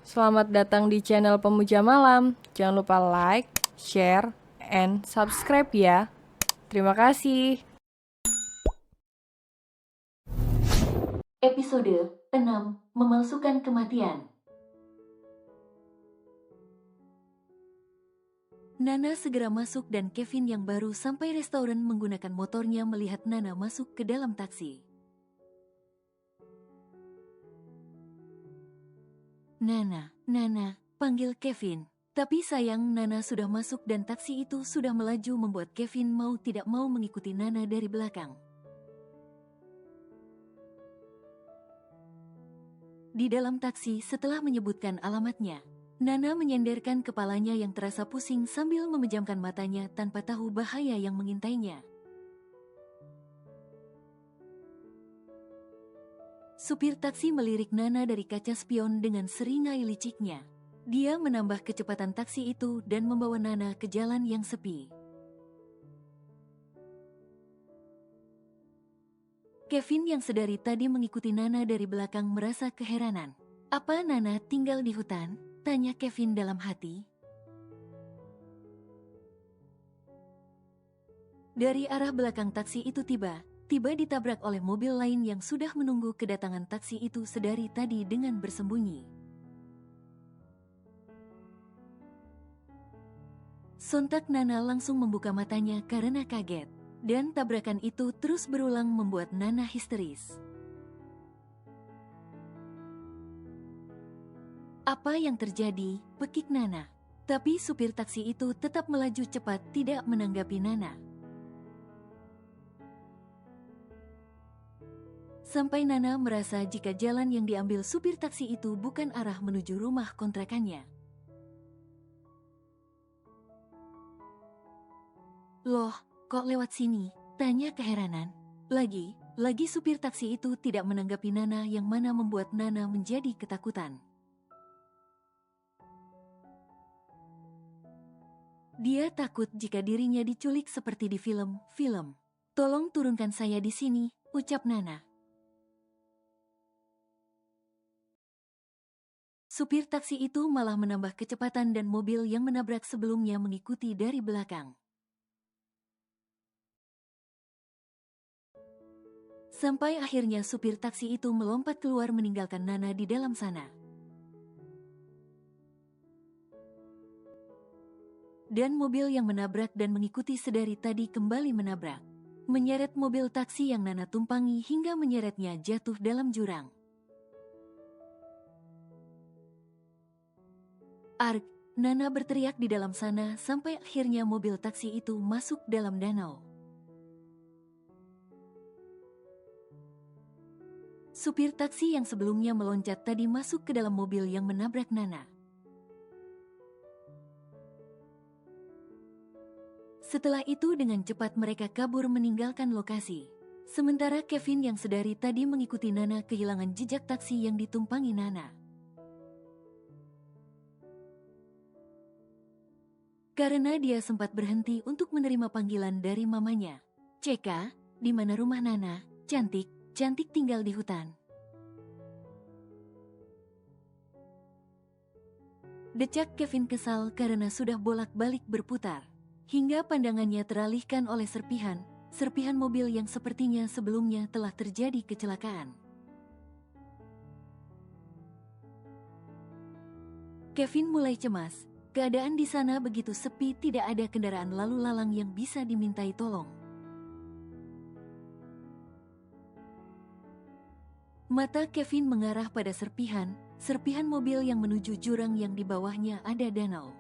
Selamat datang di channel Pemuja Malam. Jangan lupa like, share, and subscribe ya. Terima kasih. Episode 6: Memalsukan Kematian. Nana segera masuk dan Kevin yang baru sampai restoran menggunakan motornya melihat Nana masuk ke dalam taksi. Nana, panggil Kevin. Tapi sayang Nana sudah masuk dan taksi itu sudah melaju membuat Kevin mau tidak mau mengikuti Nana dari belakang. Di dalam taksi setelah menyebutkan alamatnya, Nana menyenderkan kepalanya yang terasa pusing sambil memejamkan matanya tanpa tahu bahaya yang mengintainya. Supir taksi melirik Nana dari kaca spion dengan seringai liciknya. Dia menambah kecepatan taksi itu dan membawa Nana ke jalan yang sepi. Kevin yang sedari tadi mengikuti Nana dari belakang merasa keheranan. Apa Nana tinggal di hutan? Tanya Kevin dalam hati. Dari arah belakang taksi itu tiba ditabrak oleh mobil lain yang sudah menunggu kedatangan taksi itu sedari tadi dengan bersembunyi. Sontak Nana langsung membuka matanya karena kaget, dan tabrakan itu terus berulang membuat Nana histeris. Apa yang terjadi? Pekik Nana. Tapi supir taksi itu tetap melaju cepat tidak menanggapi Nana. Sampai Nana merasa jika jalan yang diambil supir taksi itu bukan arah menuju rumah kontrakannya. Loh, kok lewat sini? Tanya keheranan. Lagi supir taksi itu tidak menanggapi Nana yang mana membuat Nana menjadi ketakutan. Dia takut jika dirinya diculik seperti di film. Tolong turunkan saya di sini, ucap Nana. Supir taksi itu malah menambah kecepatan dan mobil yang menabrak sebelumnya mengikuti dari belakang. Sampai akhirnya supir taksi itu melompat keluar meninggalkan Nana di dalam sana. Dan mobil yang menabrak dan mengikuti sedari tadi kembali menabrak. Menyeret mobil taksi yang Nana tumpangi hingga menyeretnya jatuh dalam jurang. Arg, Nana berteriak di dalam sana sampai akhirnya mobil taksi itu masuk dalam danau. Supir taksi yang sebelumnya meloncat tadi masuk ke dalam mobil yang menabrak Nana. Setelah itu dengan cepat mereka kabur meninggalkan lokasi. Sementara Kevin yang sedari tadi mengikuti Nana kehilangan jejak taksi yang ditumpangi Nana. Karena dia sempat berhenti untuk menerima panggilan dari mamanya. Ceka, di mana rumah Nana? Cantik tinggal di hutan. Decak Kevin kesal karena sudah bolak-balik berputar. Hingga pandangannya teralihkan oleh serpihan mobil yang sepertinya sebelumnya telah terjadi kecelakaan. Kevin mulai cemas. Keadaan di sana begitu sepi, tidak ada kendaraan lalu lalang yang bisa dimintai tolong. Mata Kevin mengarah pada serpihan mobil yang menuju jurang yang di bawahnya ada danau.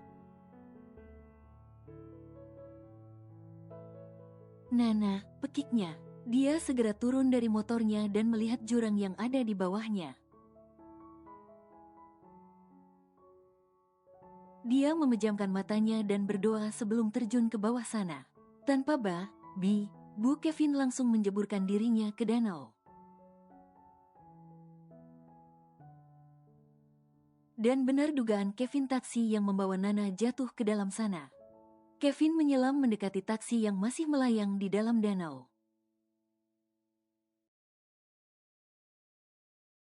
Nana, pekiknya. Dia segera turun dari motornya dan melihat jurang yang ada di bawahnya. Dia memejamkan matanya dan berdoa sebelum terjun ke bawah sana. Tanpa Bu Kevin langsung menjeburkan dirinya ke danau. Dan benar dugaan Kevin, taksi yang membawa Nana jatuh ke dalam sana. Kevin menyelam mendekati taksi yang masih melayang di dalam danau.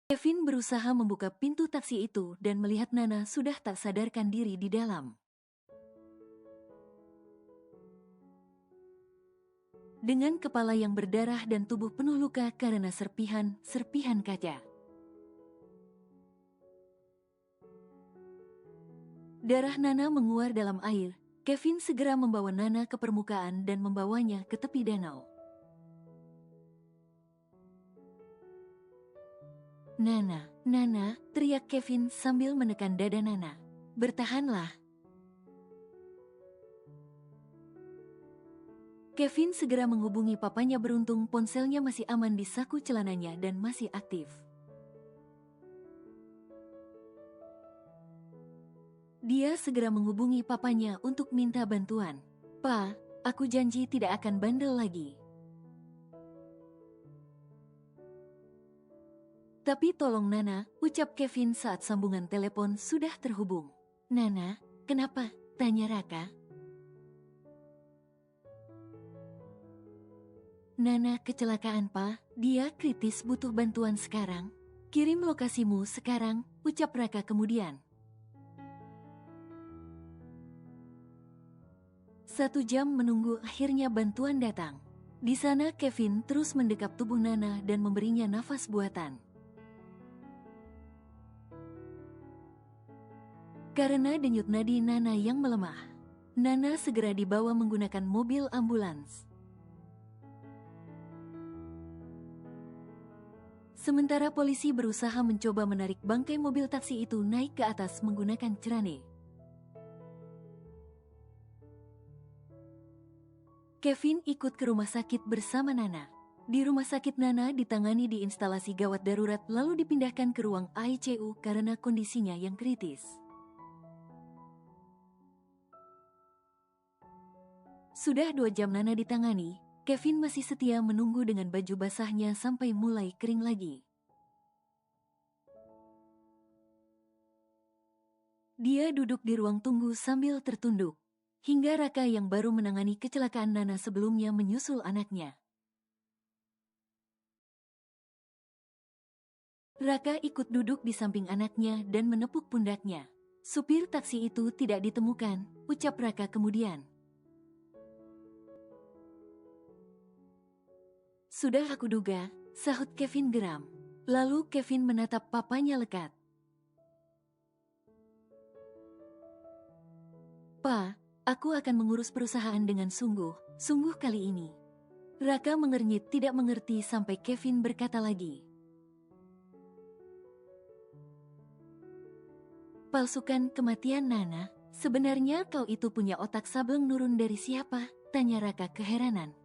Kevin berusaha membuka pintu taksi itu dan melihat Nana sudah tak sadarkan diri di dalam. Dengan kepala yang berdarah dan tubuh penuh luka karena serpihan kaca. Darah Nana menguar dalam air. Kevin segera membawa Nana ke permukaan dan membawanya ke tepi danau. Nana, teriak Kevin sambil menekan dada Nana. Bertahanlah. Kevin segera menghubungi papanya, beruntung ponselnya masih aman di saku celananya dan masih aktif. Dia segera menghubungi papanya untuk minta bantuan. "Pa, aku janji tidak akan bandel lagi. Tapi tolong Nana," ucap Kevin saat sambungan telepon sudah terhubung. "Nana, kenapa?" tanya Raka. "Nana kecelakaan, Pa. Dia kritis, butuh bantuan sekarang." "Kirim lokasimu sekarang," ucap Raka kemudian. 1 jam menunggu, akhirnya bantuan datang. Di sana Kevin terus mendekap tubuh Nana dan memberinya nafas buatan. Karena denyut nadi Nana yang melemah, Nana segera dibawa menggunakan mobil ambulans. Sementara polisi berusaha mencoba menarik bangkai mobil taksi itu naik ke atas menggunakan cerane. Kevin ikut ke rumah sakit bersama Nana. Di rumah sakit Nana ditangani di instalasi gawat darurat lalu dipindahkan ke ruang ICU karena kondisinya yang kritis. Sudah 2 jam Nana ditangani, Kevin masih setia menunggu dengan baju basahnya sampai mulai kering lagi. Dia duduk di ruang tunggu sambil tertunduk, hingga Raka yang baru menangani kecelakaan Nana sebelumnya menyusul anaknya. Raka ikut duduk di samping anaknya dan menepuk pundaknya. "Supir taksi itu tidak ditemukan," ucap Raka kemudian. "Sudah aku duga," sahut Kevin geram. Lalu Kevin menatap papanya lekat. "Pa, aku akan mengurus perusahaan dengan sungguh kali ini." Raka mengernyit tidak mengerti sampai Kevin berkata lagi. "Palsukan kematian Nana? Sebenarnya kau itu punya otak sableng nurun dari siapa?" tanya Raka keheranan.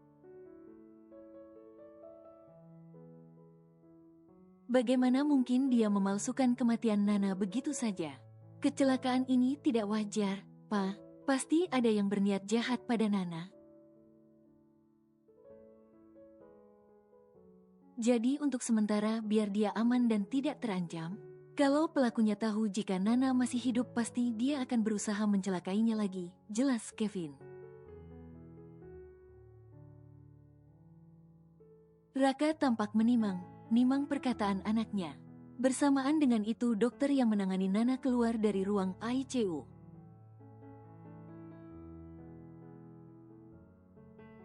Bagaimana mungkin dia memalsukan kematian Nana begitu saja? Kecelakaan ini tidak wajar, Pa. Pasti ada yang berniat jahat pada Nana. Jadi untuk sementara biar dia aman dan tidak terancam, kalau pelakunya tahu jika Nana masih hidup pasti dia akan berusaha mencelakainya lagi, jelas Kevin. Raka tampak menimang perkataan anaknya. Bersamaan dengan itu dokter yang menangani Nana keluar dari ruang ICU.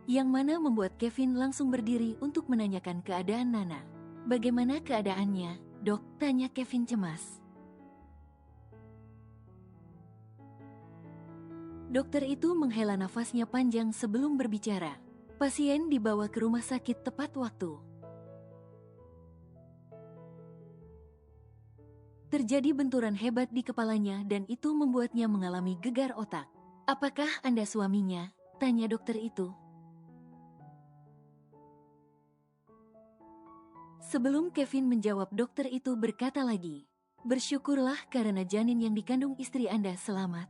Yang mana membuat Kevin langsung berdiri untuk menanyakan keadaan Nana. "Bagaimana keadaannya, Dok?" tanya Kevin cemas. Dokter itu menghela nafasnya panjang sebelum berbicara. Pasien dibawa ke rumah sakit tepat waktu. Terjadi benturan hebat di kepalanya dan itu membuatnya mengalami gegar otak. "Apakah Anda suaminya?" tanya dokter itu. Sebelum Kevin menjawab, dokter itu berkata lagi, "Bersyukurlah karena janin yang dikandung istri Anda selamat."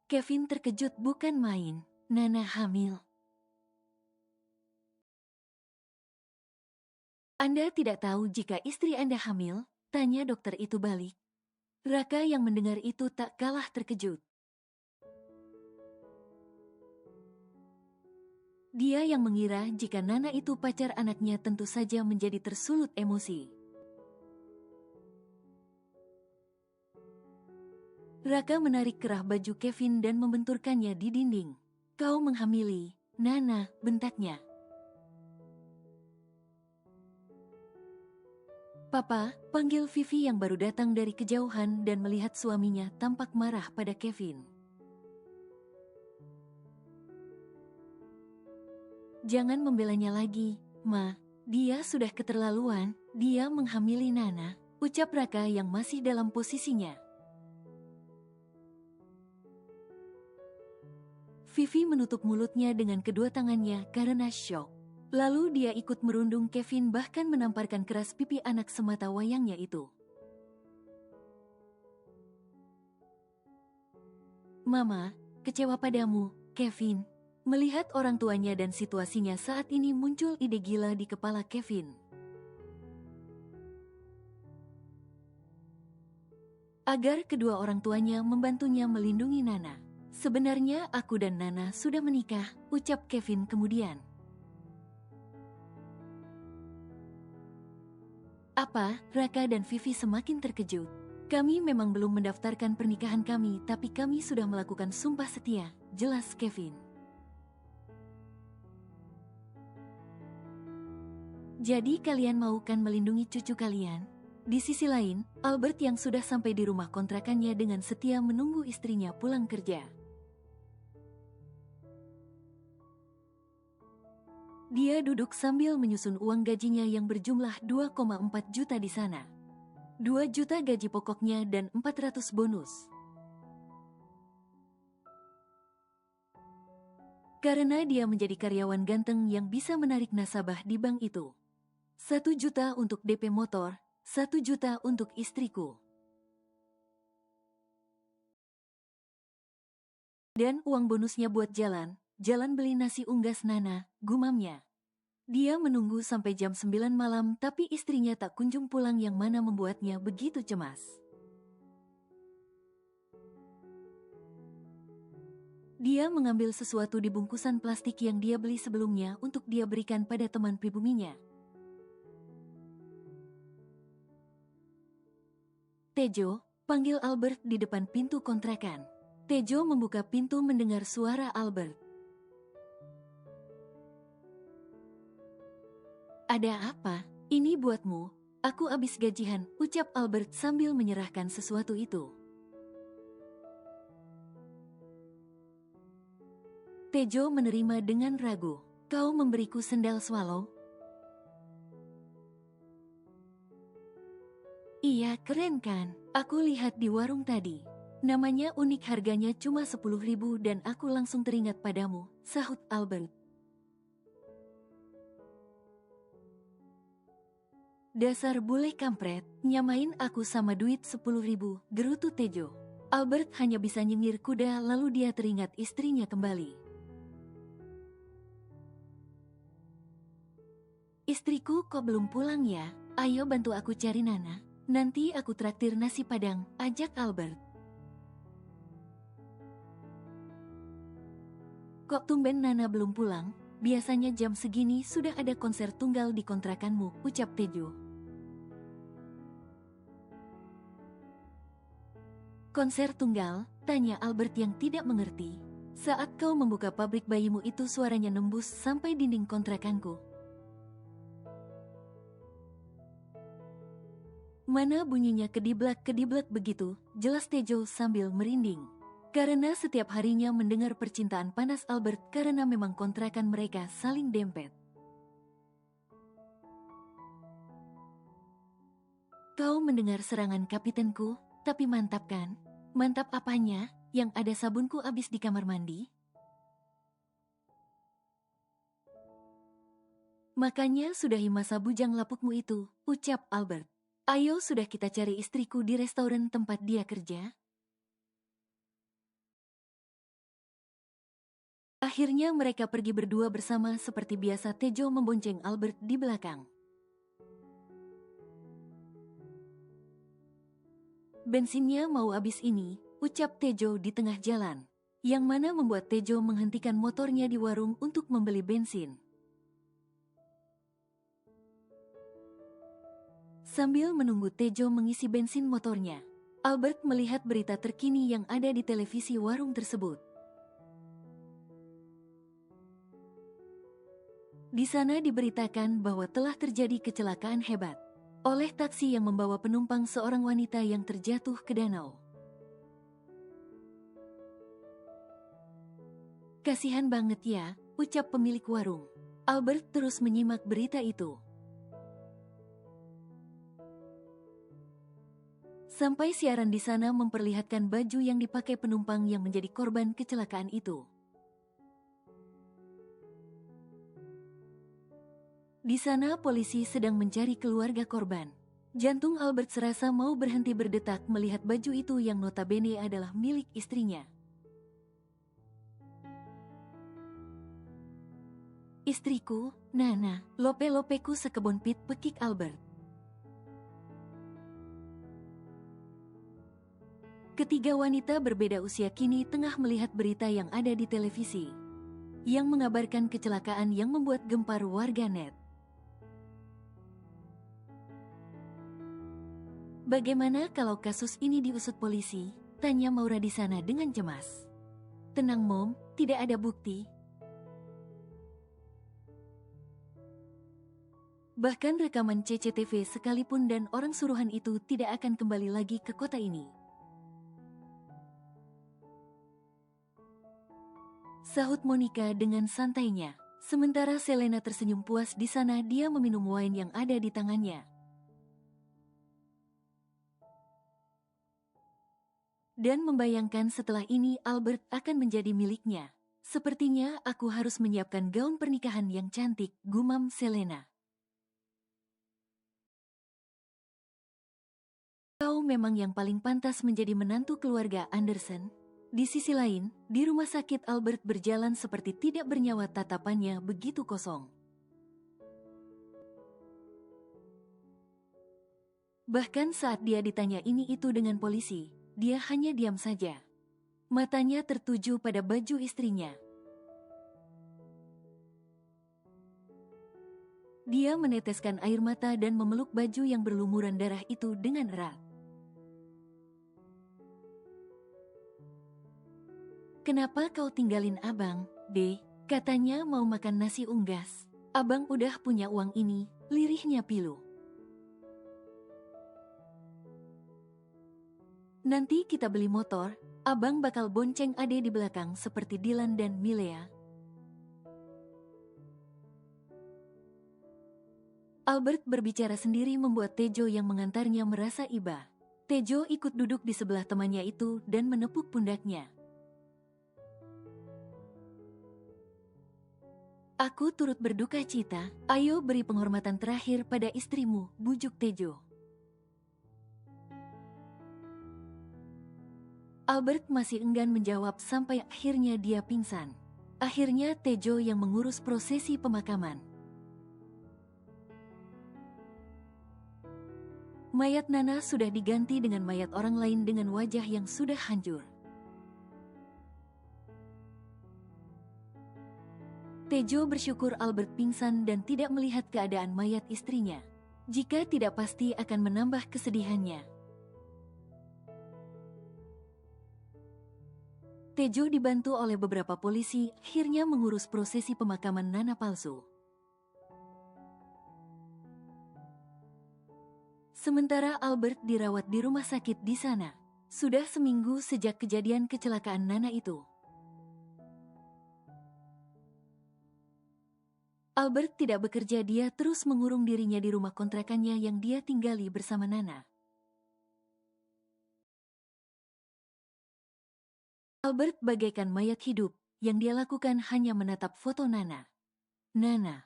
Kevin terkejut bukan main. Nana hamil. "Anda tidak tahu jika istri Anda hamil?" tanya dokter itu balik. Raka yang mendengar itu tak kalah terkejut. Dia yang mengira jika Nana itu pacar anaknya tentu saja menjadi tersulut emosi. Raka menarik kerah baju Kevin dan membenturkannya di dinding. Kau menghamili, Nana, bentaknya. Papa, panggil Vivi yang baru datang dari kejauhan dan melihat suaminya tampak marah pada Kevin. Jangan membelanya lagi, Ma. Dia sudah keterlaluan, dia menghamili Nana, ucap Raka yang masih dalam posisinya. Vivi menutup mulutnya dengan kedua tangannya karena syok. Lalu dia ikut merundung Kevin bahkan menamparkan keras pipi anak semata wayangnya itu. Mama, kecewa padamu, Kevin. Melihat orang tuanya dan situasinya saat ini muncul ide gila di kepala Kevin. Agar kedua orang tuanya membantunya melindungi Nana. Sebenarnya aku dan Nana sudah menikah, ucap Kevin kemudian. Apa? Raka dan Vivi semakin terkejut. Kami memang belum mendaftarkan pernikahan kami, tapi kami sudah melakukan sumpah setia, jelas Kevin. Jadi kalian mau kan melindungi cucu kalian? Di sisi lain, Albert yang sudah sampai di rumah kontrakannya dengan setia menunggu istrinya pulang kerja. Dia duduk sambil menyusun uang gajinya yang berjumlah 2,4 juta di sana. 2 juta gaji pokoknya dan 400 bonus. Karena dia menjadi karyawan ganteng yang bisa menarik nasabah di bank itu. 1 juta untuk DP motor, 1 juta untuk istriku. Dan uang bonusnya buat jalan beli nasi unggas Nana, gumamnya. Dia menunggu sampai jam 9 malam tapi istrinya tak kunjung pulang yang mana membuatnya begitu cemas. Dia mengambil sesuatu di bungkusan plastik yang dia beli sebelumnya untuk dia berikan pada teman pribuminya. Tejo, panggil Albert di depan pintu kontrakan. Tejo membuka pintu mendengar suara Albert. Ada apa? Ini buatmu. Aku habis gajian, ucap Albert sambil menyerahkan sesuatu itu. Tejo menerima dengan ragu. Kau memberiku sendal swallow? Iya, keren kan? Aku lihat di warung tadi. Namanya unik, harganya cuma 10.000 dan aku langsung teringat padamu, sahut Albert. Dasar bule kampret, nyamain aku sama duit 10.000, gerutu Tejo. Albert hanya bisa nyengir kuda lalu dia teringat istrinya kembali. Istriku kok belum pulang ya? Ayo bantu aku cari Nana. Nanti aku traktir nasi padang, ajak Albert. Kok tumben Nana belum pulang? Biasanya jam segini sudah ada konser tunggal di kontrakanmu, ucap Tejo. Konser tunggal? Tanya Albert yang tidak mengerti. Saat kau membuka pabrik bayimu itu suaranya nembus sampai dinding kontrakanku. Mana bunyinya kediblak-kediblak begitu, jelas Tejo sambil merinding. Karena setiap harinya mendengar percintaan panas Albert karena memang kontrakan mereka saling dempet. Kau mendengar serangan kapitenku, tapi mantap kan? Mantap apanya? Yang ada sabunku habis di kamar mandi? Makanya sudahi masa bujang lapukmu itu, ucap Albert. Ayo sudah kita cari istriku di restoran tempat dia kerja. Akhirnya mereka pergi berdua bersama seperti biasa. Tejo membonceng Albert di belakang. Bensinnya mau habis ini, ucap Tejo di tengah jalan. yang mana membuat Tejo menghentikan motornya di warung untuk membeli bensin. Sambil menunggu Tejo mengisi bensin motornya, Albert melihat berita terkini yang ada di televisi warung tersebut. Di sana diberitakan bahwa telah terjadi kecelakaan hebat oleh taksi yang membawa penumpang seorang wanita yang terjatuh ke danau. Kasihan banget ya, ucap pemilik warung. Albert terus menyimak berita itu. Sampai siaran di sana memperlihatkan baju yang dipakai penumpang yang menjadi korban kecelakaan itu. Di sana polisi sedang mencari keluarga korban. Jantung Albert serasa mau berhenti berdetak melihat baju itu yang notabene adalah milik istrinya. Istriku, Nana, lope-lopeku sekebun pit, pekik Albert. Ketiga wanita berbeda usia kini tengah melihat berita yang ada di televisi, yang mengabarkan kecelakaan yang membuat gempar warganet. Bagaimana kalau kasus ini diusut polisi? Tanya Maura di sana dengan cemas. Tenang Mom, tidak ada bukti. Bahkan rekaman CCTV sekalipun dan orang suruhan itu tidak akan kembali lagi ke kota ini. Sahut Monica dengan santainya. Sementara Selena tersenyum puas di sana dia meminum wine yang ada di tangannya. Dan membayangkan setelah ini Albert akan menjadi miliknya. Sepertinya aku harus menyiapkan gaun pernikahan yang cantik, gumam Selena. Kau memang yang paling pantas menjadi menantu keluarga Anderson. Di sisi lain, di rumah sakit Albert berjalan seperti tidak bernyawa, tatapannya begitu kosong. Bahkan saat dia ditanya ini itu dengan polisi, dia hanya diam saja. Matanya tertuju pada baju istrinya. Dia meneteskan air mata dan memeluk baju yang berlumuran darah itu dengan erat. Kenapa kau tinggalin abang, Deh? Katanya mau makan nasi unggas. Abang udah punya uang ini, lirihnya pilu. Nanti kita beli motor, abang bakal bonceng ade di belakang seperti Dylan dan Milea. Albert berbicara sendiri membuat Tejo yang mengantarnya merasa iba. Tejo ikut duduk di sebelah temannya itu dan menepuk pundaknya. Aku turut berduka cita, ayo beri penghormatan terakhir pada istrimu, bujuk Tejo. Albert masih enggan menjawab sampai akhirnya dia pingsan. Akhirnya Tejo yang mengurus prosesi pemakaman. Mayat Nana sudah diganti dengan mayat orang lain dengan wajah yang sudah hancur. Tejo bersyukur Albert pingsan dan tidak melihat keadaan mayat istrinya. Jika tidak pasti akan menambah kesedihannya. Tejo dibantu oleh beberapa polisi, akhirnya mengurus prosesi pemakaman Nana palsu. Sementara Albert dirawat di rumah sakit di sana. Sudah seminggu sejak kejadian kecelakaan Nana itu. Albert tidak bekerja, dia terus mengurung dirinya di rumah kontrakannya yang dia tinggali bersama Nana. Albert bagaikan mayat hidup, yang dia lakukan hanya menatap foto Nana. Nana.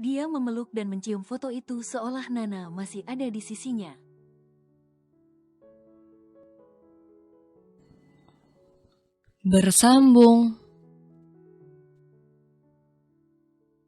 Dia memeluk dan mencium foto itu seolah Nana masih ada di sisinya. Bersambung.